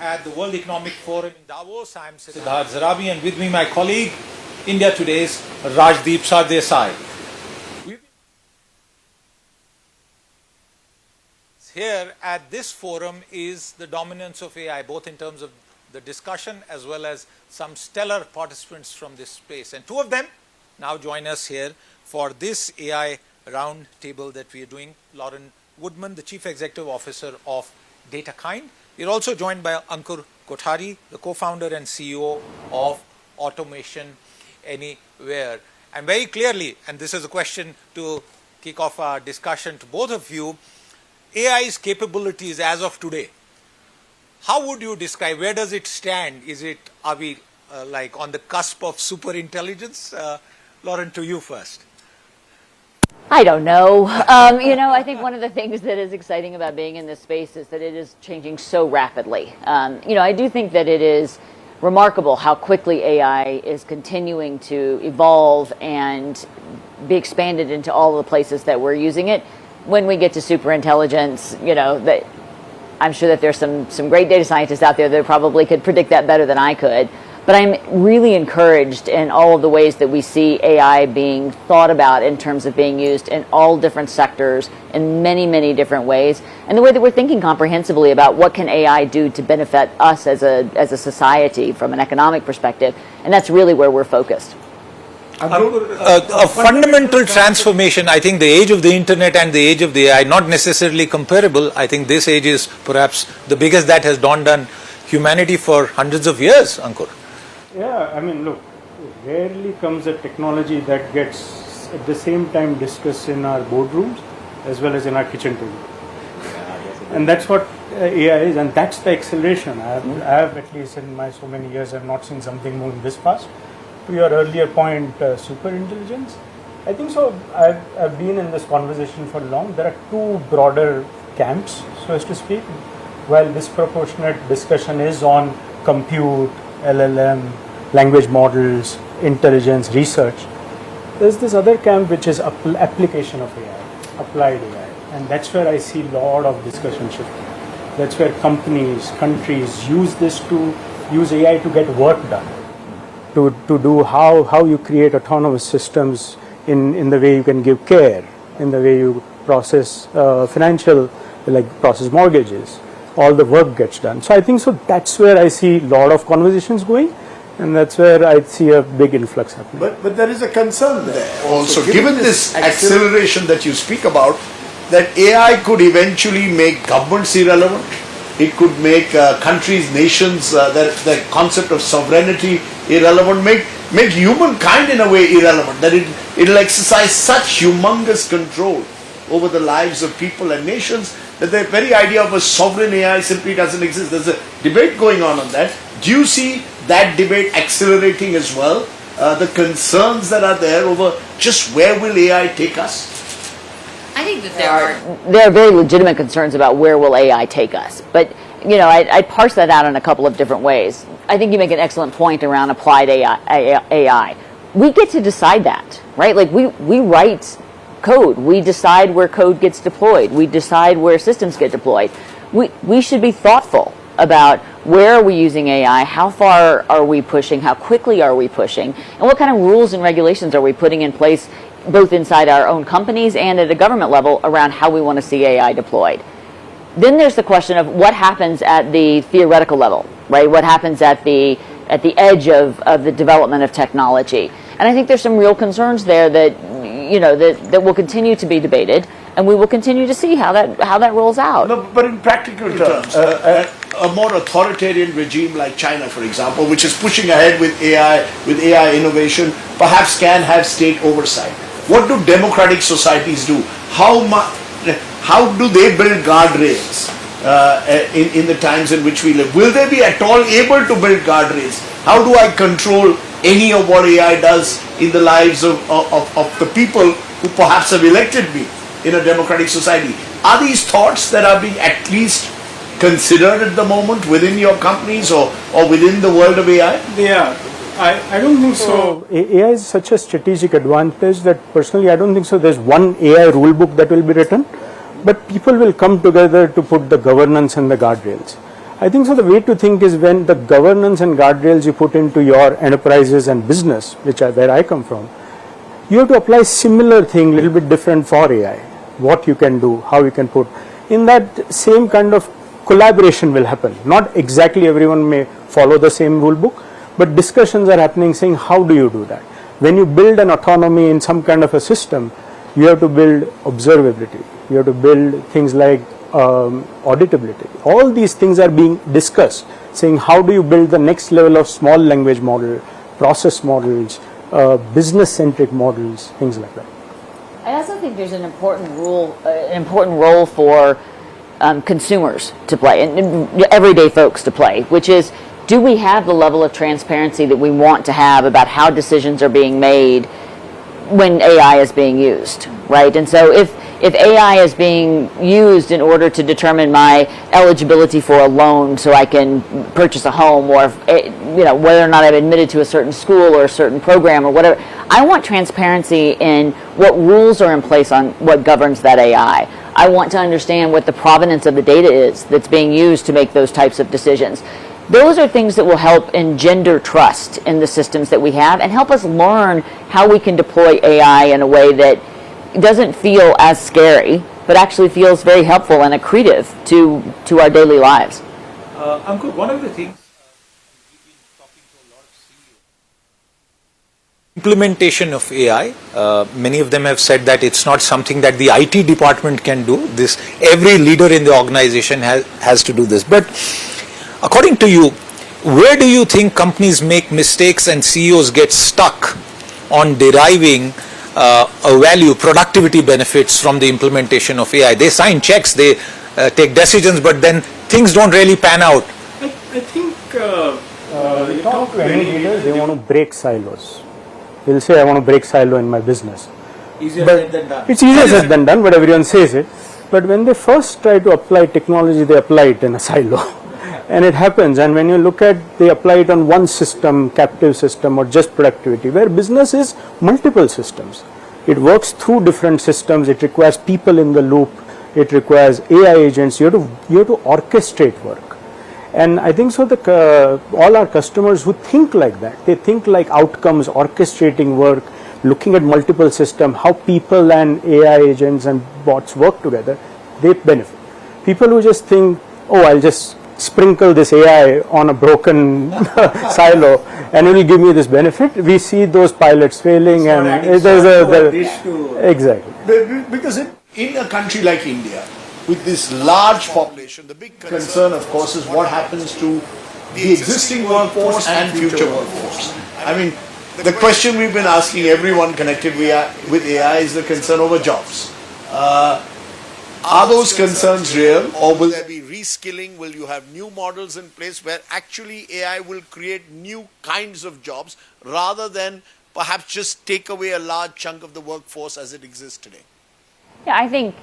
At the World Economic Forum in Davos, I am Siddharth Zarabi, and with me my colleague, India Today's Rajdeep Sardesai. Here at this forum is the dominance of AI, both in terms of the discussion as well as some stellar participants from this space. And two of them now join us here for this AI round table that we are doing. Lauren Woodman, the Chief Executive Officer of DataKind. We're also joined by Ankur Kothari, the co-founder and CEO of Automation Anywhere. And very clearly, and this is a question to kick off our discussion to both of you, AI's capabilities as of today, how would you describe, where does it stand? Are we like on the cusp of super intelligence? Lauren, to you first. I don't know. I think one of the things that is exciting about being in this space is that it is changing so rapidly. I do think that it is remarkable how quickly AI is continuing to evolve and be expanded into all the places that we're using it. When we get to superintelligence, that I'm sure that there's some great data scientists out there that probably could predict that better than I could. But I'm really encouraged in all of the ways that we see AI being thought about in terms of being used in all different sectors in many, many different ways. And the way that we're thinking comprehensively about what can AI do to benefit us as a society from an economic perspective. And that's really where we're focused. A fundamental transformation. I think the age of the internet and the age of the AI, not necessarily comparable. I think this age is perhaps the biggest that has dawned on humanity for hundreds of years, Ankur. Yeah, look, rarely comes a technology that gets at the same time discussed in our boardrooms as well as in our kitchen table. And that's what AI is, and that's the acceleration. I have, at least in my so many years, I've not seen something moving this fast. To your earlier point, super intelligence, I think so. I've been in this conversation for long. There are two broader camps, so as to speak. While disproportionate discussion is on compute, LLM, language models, intelligence, research, there's this other camp which is application of AI, applied AI, and that's where I see a lot of discussion shifting. That's where companies, countries use AI to get work done. To do how you create autonomous systems in the way you can give care, in the way you process process mortgages, all the work gets done. So I think so that's where I see a lot of conversations going, and that's where I see a big influx happening. But there is a concern there also, given this acceleration that you speak about, that AI could eventually make governments irrelevant. It could make countries, nations, the concept of sovereignty irrelevant, make humankind in a way irrelevant, that it'll exercise such humongous control over the lives of people and nations that the very idea of a sovereign AI simply doesn't exist. There's a debate going on that. Do you see that debate accelerating as well? The concerns that are there over just where will AI take us? I think that there are very legitimate concerns about where will AI take us. But, I parse that out in a couple of different ways. I think you make an excellent point around applied AI. We get to decide that, right? Like we write code. We decide where code gets deployed. We decide where systems get deployed. We should be thoughtful about where are we using AI, how far are we pushing, how quickly are we pushing, and what kind of rules and regulations are we putting in place both inside our own companies and at a government level around how we want to see AI deployed. Then there's the question of what happens at the theoretical level, right? What happens at the edge of the development of technology. And I think there's some real concerns there that will continue to be debated, and we will continue to see how that rolls out. No, but in practical terms, a more authoritarian regime like China, for example, which is pushing ahead with AI innovation, perhaps can have state oversight. What do democratic societies do? How do they build guardrails in the times in which we live? Will they be at all able to build guardrails? How do I control any of what AI does in the lives of the people who perhaps have elected me in a democratic society? Are these thoughts that are being at least considered at the moment within your companies or within the world of AI? Yeah, I don't think so. AI is such a strategic advantage that personally I don't think so there's one AI rule book that will be written, but people will come together to put the governance and the guardrails. I think so the way to think is when the governance and guardrails you put into your enterprises and business, where I come from, you have to apply similar thing, little bit different for AI. What you can do, how you can put. In that same kind of collaboration will happen. Not exactly everyone may follow the same rule book, but discussions are happening saying how do you do that. When you build an autonomy in some kind of a system, you have to build observability. You have to build things like auditability. All these things are being discussed, saying how do you build the next level of small language model, process models, business-centric models, things like that. I also think there's an important role for consumers to play and everyday folks to play, which is, do we have the level of transparency that we want to have about how decisions are being made when AI is being used, right? And so if AI is being used in order to determine my eligibility for a loan so I can purchase a home, or whether or not I'm admitted to a certain school or a certain program or whatever, I want transparency in what rules are in place on what governs that AI. I want to understand what the provenance of the data is that's being used to make those types of decisions. Those are things that will help engender trust in the systems that we have and help us learn how we can deploy AI in a way that doesn't feel as scary, but actually feels very helpful and accretive to our daily lives. Ankur, one of the things we've been talking to a lot of CEOs, implementation of AI, many of them have said that it's not something that the IT department can do. Every leader in the organization has to do this. But according to you, where do you think companies make mistakes and CEOs get stuck on deriving a value, productivity benefits from the implementation of AI? They sign checks, they take decisions, but then things don't really pan out. I think you talk to any leaders, they want to break silos. They'll say, I want to break silo in my business. Easier said than done. It's easier said than done, but everyone says it. But when they first try to apply technology, they apply it in a silo. And it happens, and when you look at, they apply it on one system, captive system, or just productivity, where business is multiple systems. It works through different systems, it requires people in the loop, it requires AI agents, you have to orchestrate work. And I think so all our customers who think like that, they think like outcomes, orchestrating work, looking at multiple systems, how people and AI agents and bots work together, they benefit. People who just think, oh, I'll just sprinkle this AI on a broken silo and it will give me this benefit. We see those pilots failing, and exactly. Because in a country like India, with this large population, the big concern, of course, is what happens to the existing workforce and future workforce. I mean, the question we've been asking everyone connected with AI is the concern over jobs. Are those concerns real, or will there be reskilling? Will you have new models in place where actually AI will create new kinds of jobs rather than perhaps just take away a large chunk of the workforce as it exists today? Yeah, I think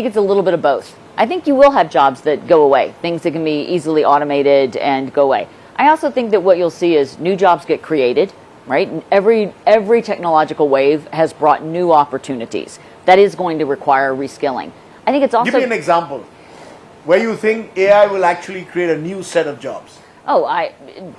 it's a little bit of both. I think you will have jobs that go away, things that can be easily automated and go away. I also think that what you'll see is new jobs get created, right? Every technological wave has brought new opportunities. That is going to require reskilling. I think it's also... Give me an example where you think AI will actually create a new set of jobs.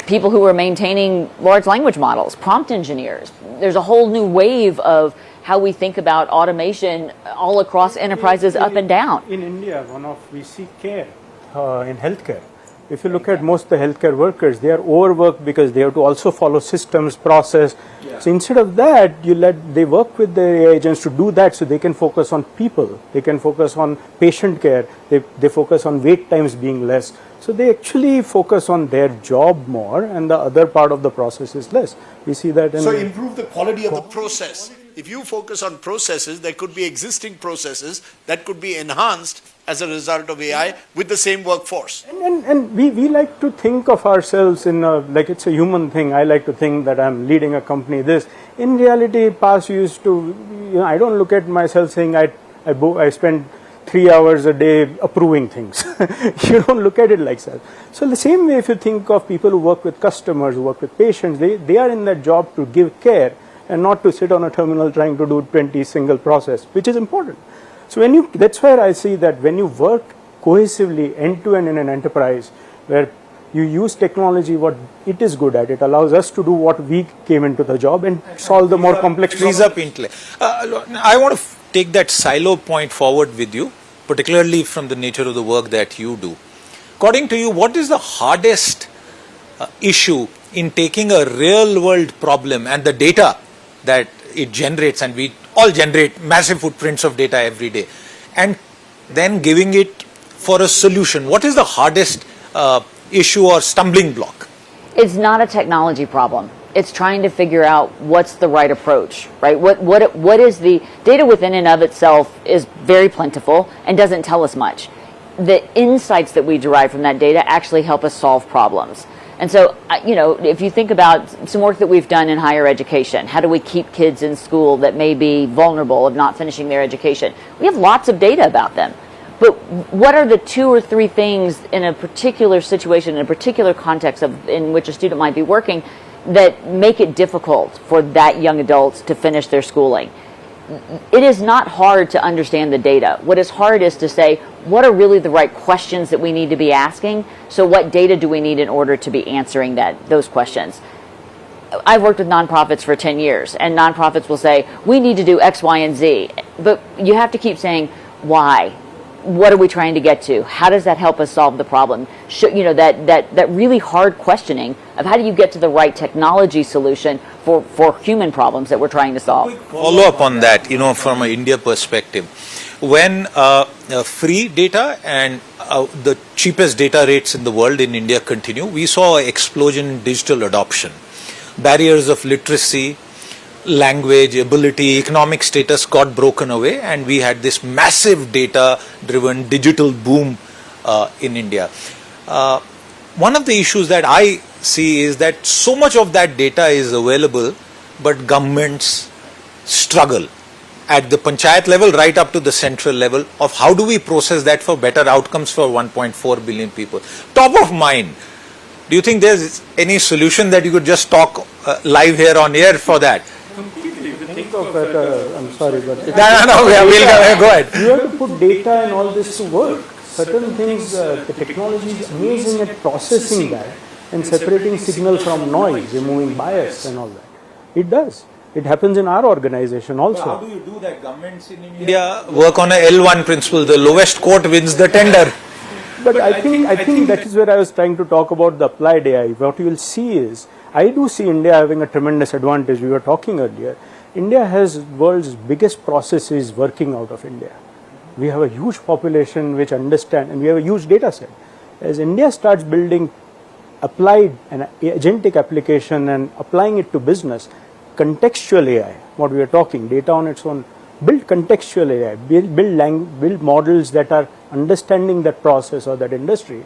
People who are maintaining large language models, prompt engineers. There's a whole new wave of how we think about automation all across enterprises up and down. In India, we see care in healthcare. If you look at most of the healthcare workers, they are overworked because they have to also follow systems, process. Yeah. So instead of that, they work with their agents to do that, so they can focus on people. They can focus on patient care. They focus on wait times being less. So they actually focus on their job more, and the other part of the process is less. We see that. So improve the quality of the process. If you focus on processes, there could be existing processes that could be enhanced as a result of AI with the same workforce. And we like to think of ourselves like it's a human thing. I like to think that I'm leading a company. In reality, past used to, I don't look at myself saying I spend 3 hours a day approving things. You don't look at it like that. So the same way, if you think of people who work with customers, who work with patients, they are in that job to give care and not to sit on a terminal trying to do 20 single process, which is important. So that's where I see that when you work cohesively end-to-end in an enterprise where you use technology what it is good at. It allows us to do what we came into the job and solve the more complex Frees up intellect. I want to take that silo point forward with you, particularly from the nature of the work that you do. According to you, what is the hardest issue in taking a real world problem and the data that it generates, and we all generate massive footprints of data every day, and then giving it for a solution? What is the hardest issue or stumbling block? It's not a technology problem. It's trying to figure out what's the right approach, right? What is the data within and of itself is very plentiful and doesn't tell us much. The insights that we derive from that data actually help us solve problems. And so, if you think about some work that we've done in higher education, how do we keep kids in school that may be vulnerable of not finishing their education? We have lots of data about them. But what are the 2 or 3 things in a particular situation, in a particular context in which a student might be working, that make it difficult for that young adult to finish their schooling? It is not hard to understand the data. What is hard is to say, what are really the right questions that we need to be asking? So what data do we need in order to be answering those questions? I've worked with nonprofits for 10 years, and nonprofits will say, we need to do X, Y, and Z. But you have to keep saying, why? What are we trying to get to? How does that help us solve the problem? That really hard questioning of how do you get to the right technology solution for human problems that we're trying to solve. Follow up on that, from an India perspective. When free data and the cheapest data rates in the world in India continue, we saw an explosion in digital adoption. Barriers of literacy, language, ability, economic status got broken away, and we had this massive data-driven digital boom in India. One of the issues that I see is that so much of that data is available, but governments struggle at the panchayat level right up to the central level of how do we process that for better outcomes for 1.4 billion people. Top of mind, do you think there's any solution that you could just talk live here on air for that? Think of it, I'm sorry, but No, we'll go ahead. you have to put data and all this to work. Certain things, the technology is amazing at processing that and separating signal from noise, removing bias and all that. It does. It happens in our organization also. How do you do that? Governments in India work on a L1 principle. The lowest court wins the tender. But I think that is where I was trying to talk about the applied AI. What you will see is, I do see India having a tremendous advantage. We were talking earlier. India has world's biggest processes working out of India. We have a huge population which understand, and we have a huge data set. As India starts building applied and agentic application and applying it to business, contextual AI, what we are talking, data on its own, build contextual AI, build models that are understanding that process or that industry.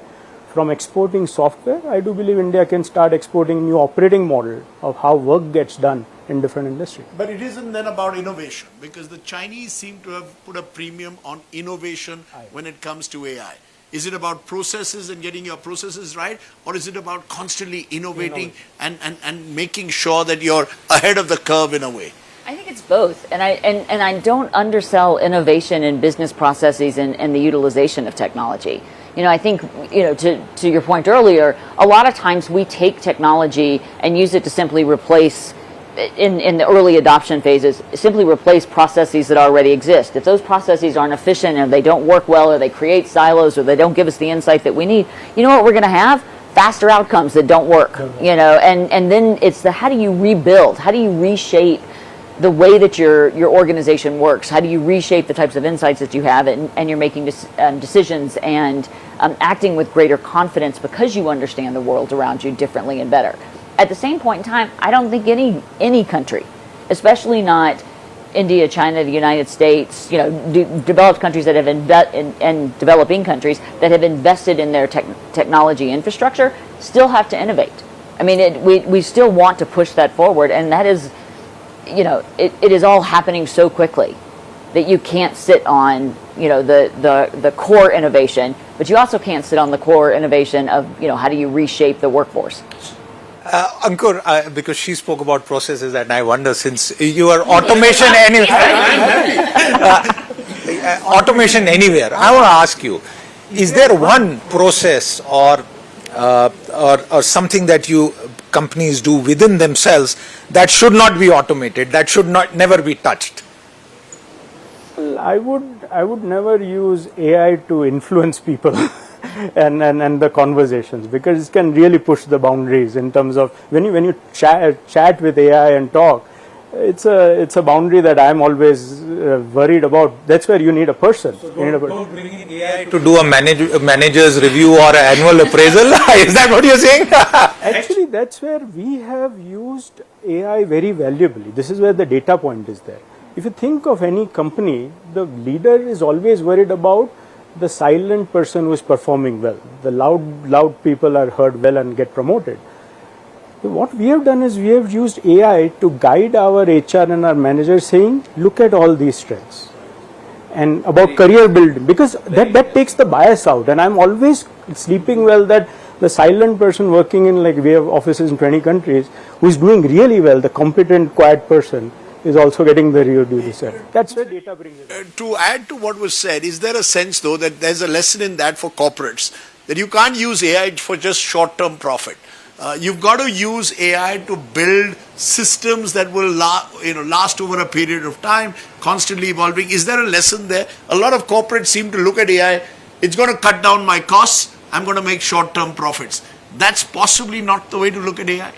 From exporting software, I do believe India can start exporting new operating model of how work gets done in different industries. But it isn't then about innovation, because the Chinese seem to have put a premium on innovation when it comes to AI. Is it about processes and getting your processes right, or is it about constantly innovating and making sure that you're ahead of the curve in a way? I think it's both, and I don't undersell innovation in business processes and the utilization of technology. I think, to your point earlier, a lot of times we take technology and use it to simply replace, in the early adoption phases, simply replace processes that already exist. If those processes aren't efficient or they don't work well or they create silos or they don't give us the insight that we need, you know what we're going to have? Faster outcomes that don't work, and then it's how do you rebuild? How do you reshape the way that your organization works? How do you reshape the types of insights that you have, and you're making decisions and acting with greater confidence because you understand the world around you differently and better. At the same point in time, I don't think any country, especially not India, China, the United States, developed countries that have and developing countries that have invested in their technology infrastructure, still have to innovate. I mean, we still want to push that forward, and that is, it is all happening so quickly that you can't sit on, the core innovation, but you also can't sit on the core innovation of, how do you reshape the workforce. Ankur, because she spoke about processes, and I wonder, since you are automation automation anywhere, I want to ask you, is there one process or something that companies do within themselves that should not be automated, that should never be touched? I would never use AI to influence people and the conversations, because it can really push the boundaries in terms of when you chat with AI and talk. It's a boundary that I'm always worried about. That's where you need a person. So don't bring in AI to do a manager's review or an annual appraisal. Is that what you're saying? Actually, that's where we have used AI very valuably. This is where the data point is there. If you think of any company, the leader is always worried about the silent person who is performing well. The loud people are heard well and get promoted. What we have done is we have used AI to guide our HR and our managers, saying, look at all these strengths. And about career building, because that takes the bias out. And I'm always sleeping well that the silent person working in, like we have offices in 20 countries, who is doing really well, the competent, quiet person, is also getting the real due set. That's where data brings it. To add to what was said, is there a sense though that there's a lesson in that for corporates, that you can't use AI for just short-term profit? You've got to use AI to build systems that will last over a period of time, constantly evolving. Is there a lesson there? A lot of corporates seem to look at AI, it's going to cut down my costs, I'm going to make short-term profits. That's possibly not the way to look at AI.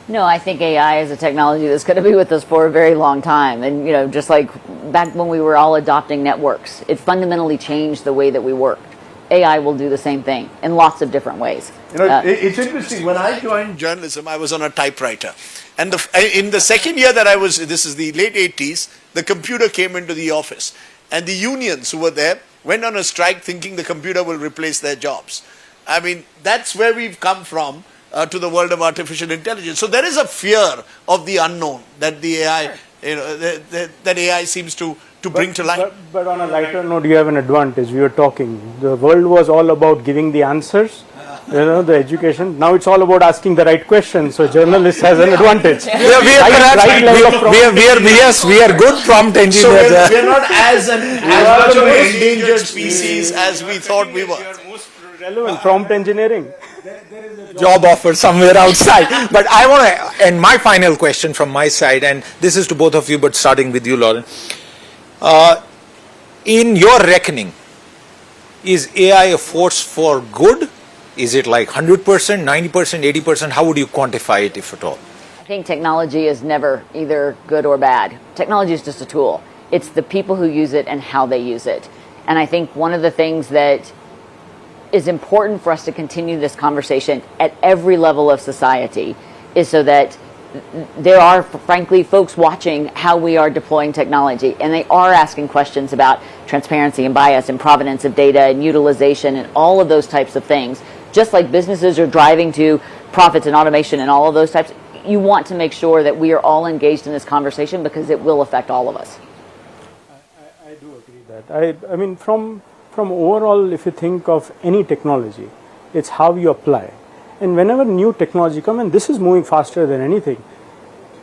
No, I think AI is a technology that's going to be with us for a very long time. And, just like back when we were all adopting networks, it fundamentally changed the way that we worked. AI will do the same thing in lots of different ways. It's interesting. When I joined journalism, I was on a typewriter. And in the second year that I was, this is the late 80s, the computer came into the office. And the unions who were there went on a strike thinking the computer will replace their jobs. I mean, that's where we've come from to the world of artificial intelligence. So there is a fear of the unknown that the AI, that AI seems to bring to light. But on a lighter note, you have an advantage. We were talking. The world was all about giving the answers, the education. Now it's all about asking the right questions. So journalist has an advantage. We are good prompt engineers. So we're not as much of an endangered species as we thought we were. Relevant prompt engineering. Job offer somewhere outside. But I want to end my final question from my side, and this is to both of you, but starting with you, Lauren. In your reckoning, is AI a force for good? Is it like 100%, 90%, 80%? How would you quantify it, if at all? I think technology is never either good or bad. Technology is just a tool. It's the people who use it and how they use it. And I think one of the things that is important for us to continue this conversation at every level of society is so that there are, frankly, folks watching how we are deploying technology, and they are asking questions about transparency and bias and provenance of data and utilization and all of those types of things. Just like businesses are driving to profits and automation and all of those types, you want to make sure that we are all engaged in this conversation because it will affect all of us. I do agree that. I mean, from overall, if you think of any technology, it's how you apply. And whenever new technology comes, and this is moving faster than anything,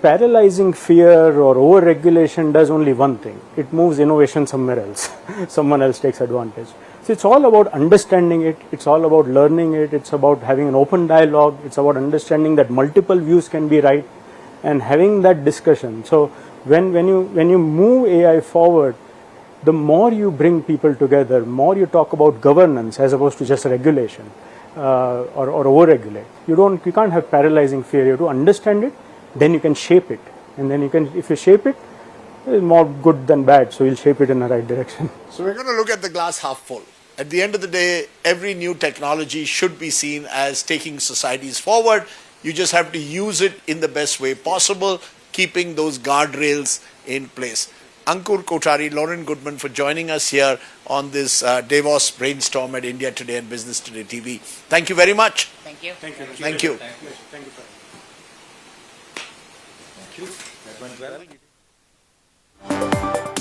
paralyzing fear or over-regulation does only one thing. It moves innovation somewhere else. Someone else takes advantage. So it's all about understanding it. It's all about learning it. It's about having an open dialogue. It's about understanding that multiple views can be right and having that discussion. So when you move AI forward, the more you bring people together, more you talk about governance as opposed to just regulation. Or over-regulate. You can't have paralyzing fear. You have to understand it, then you can shape it, and then if you shape it, it's more good than bad. So you'll shape it in the right direction. So we're going to look at the glass half full. At the end of the day, every new technology should be seen as taking societies forward. You just have to use it in the best way possible, keeping those guardrails in place. Ankur Kothari, Lauren Woodman for joining us here on this Davos brainstorm at India Today and Business Today TV. Thank you very much. Thank you. Thank you. Thank you. Thank you. Thank you. That went well.